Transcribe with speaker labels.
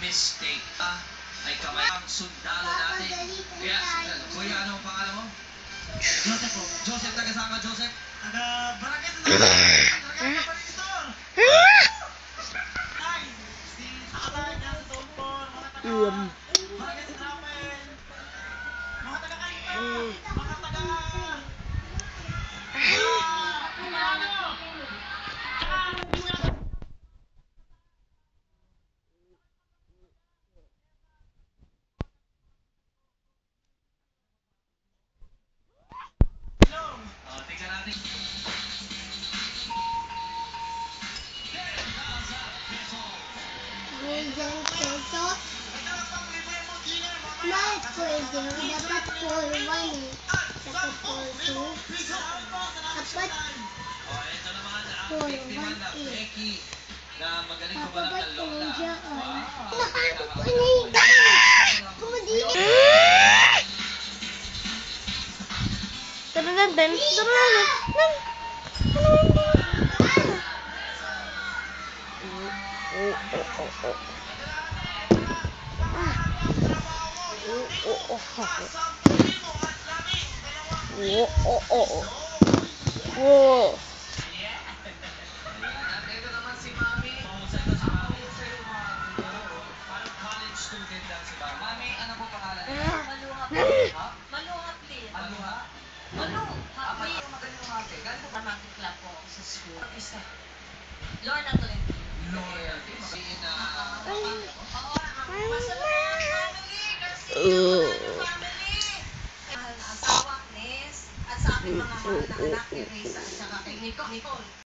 Speaker 1: Mistake ay kamay ang sundalo natin. Kaya, kuya, ano ang pangalan mo? Joseph po. Joseph, taga saan ka, Joseph? Taga Barangay sa Barangay sa Paristor. Ay, si Sakatay niya sa Tolpon, mga taga Barangay sa Rapel, mga taga Kainta, mga taga tingnan natin.
Speaker 2: Bakit pwede? Dapat 4-1 eh. Dapat 4-2. Dapat
Speaker 1: Ito naman ang biktima na Becky na magaling ko ba ng talona.
Speaker 2: nakakot ko na yung kumadili.
Speaker 1: Ito naman si Mami. Parang college student lang si Mami. Mami, ano po pangalan?
Speaker 3: Maluha po.
Speaker 1: Ha?
Speaker 3: Maluha please.
Speaker 1: Aluha?
Speaker 3: Maluha please.
Speaker 1: Magaling umate. Galing po
Speaker 3: Romantic club po ako sa school.
Speaker 1: isa.
Speaker 3: Lorna Tolentino.
Speaker 1: Lord. Sabihin na...
Speaker 3: Oo, masarap ang family. Kasi yung family. Mahal na asawa, Nes. At sa aking mga mahal na anak, ni Risa at saka kay Nicole.